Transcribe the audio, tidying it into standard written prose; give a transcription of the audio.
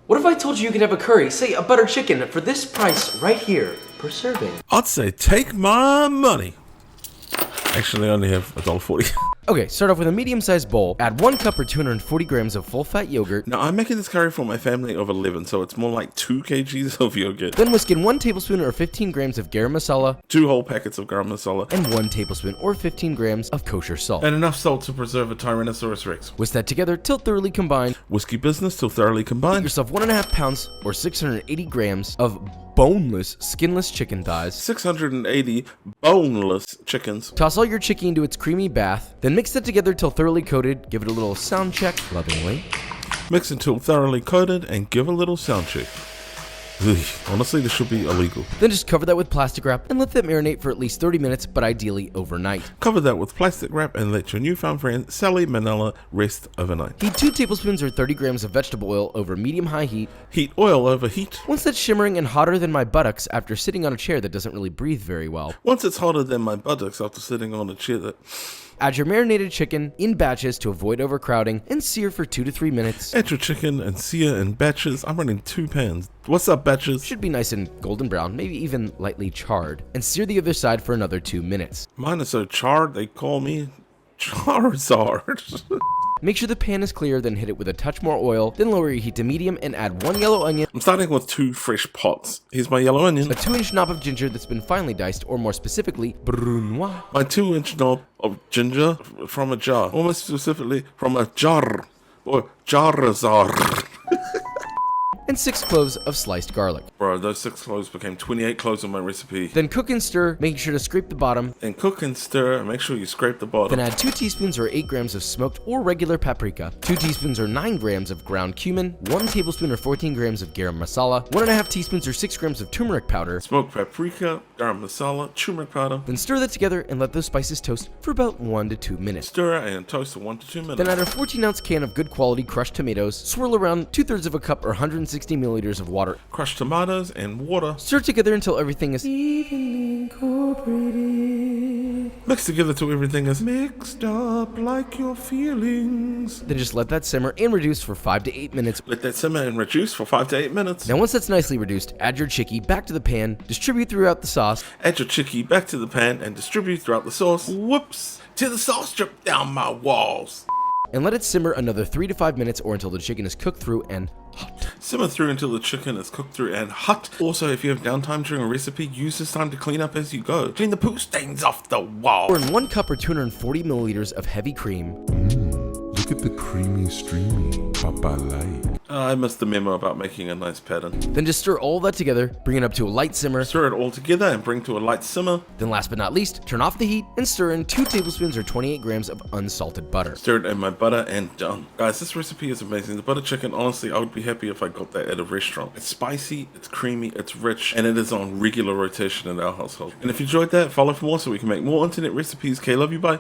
What if I told you could have a curry, say a butter chicken, for this price right here per serving? I'd say take my money. Actually, I only have $1.40. Okay, start off with a medium-sized bowl. Add 1 cup or 240 grams of full-fat yogurt. Now, I'm making this curry for my family of 11, so it's more like 2 kgs of yogurt. Then whisk in 1 tablespoon or 15 grams of garam masala. 2 whole packets of garam masala. And 1 tablespoon or 15 grams of kosher salt. And enough salt to preserve a Tyrannosaurus Rex. Whisk that together till thoroughly combined. Whiskey business till thoroughly combined. Get yourself 1.5 pounds or 680 grams of boneless, skinless chicken thighs. 680 boneless chickens. Toss all your chicken into its creamy bath, then mix it together till thoroughly coated. Give it a little sound check lovingly. Mix until thoroughly coated and give a little sound check. Ugh, honestly, this should be illegal. Then just cover that with plastic wrap and let that marinate for at least 30 minutes, but ideally overnight. Cover that with plastic wrap and let your newfound friend Sally Manella rest overnight. Heat 2 tablespoons or 30 grams of vegetable oil over medium-high heat. Heat oil over heat. Once that's shimmering and hotter than my buttocks after sitting on a chair that doesn't really breathe very well. Once it's hotter than my buttocks after sitting on a chair that... Add your marinated chicken in batches to avoid overcrowding and sear for 2 to 3 minutes. Add your chicken and sear in batches. I'm running 2 pans. What's up, batches? Should be nice and golden brown, maybe even lightly charred. And sear the other side for another 2 minutes. Mine is so charred, they call me Charizard. Make sure the pan is clear, then hit it with a touch more oil, then lower your heat to medium and add 1 yellow onion. I'm starting with 2 fresh pots. Here's my yellow onion. A 2-inch knob of ginger that's been finely diced, or more specifically, brunoise. My 2-inch knob of ginger from a jar. Or more specifically, from a jar. Or Jarazar. And 6 cloves of sliced garlic. Bro, those 6 cloves became 28 cloves on my recipe. Then cook and stir, making sure to scrape the bottom. Then cook and stir, and make sure you scrape the bottom. Then add 2 teaspoons or 8 grams of smoked or regular paprika, 2 teaspoons or 9 grams of ground cumin, 1 tablespoon or 14 grams of garam masala, 1.5 teaspoons or 6 grams of turmeric powder, smoked paprika, garam masala, turmeric powder. Then stir that together and let those spices toast for about 1 to 2 minutes. Stir and toast for 1 to 2 minutes. Then add a 14-ounce can of good quality crushed tomatoes, swirl around 2/3 of a cup or 160 milliliters of water. Crushed tomatoes and water. Stir together until everything is evenly incorporated. Mix together till everything is mixed up like your feelings. Then just let that simmer and reduce for 5 to 8 minutes. Let that simmer and reduce for 5 to 8 minutes. Now once that's nicely reduced, add your chicky back to the pan, distribute throughout the sauce. Add your chicky back to the pan and distribute throughout the sauce. Whoops! Till the sauce drip down my walls. And let it simmer another 3 to 5 minutes or until the chicken is cooked through and hot. Simmer through until the chicken is cooked through and hot. Also, if you have downtime during a recipe, use this time to clean up as you go. Clean the poo stains off the wall. Pour in 1 cup or 240 milliliters of heavy cream. Look at the creamy, streamy papalai. I missed the memo about making a nice pattern. Then just stir all that together, bring it up to a light simmer. Stir it all together and bring to a light simmer. Then last but not least, turn off the heat and stir in 2 tablespoons or 28 grams of unsalted butter. Stir it in my butter and done. Guys, this recipe is amazing. The butter chicken, honestly, I would be happy if I got that at a restaurant. It's spicy, it's creamy, it's rich, and it is on regular rotation in our household. And if you enjoyed that, follow for more so we can make more internet recipes. Okay, love you, bye.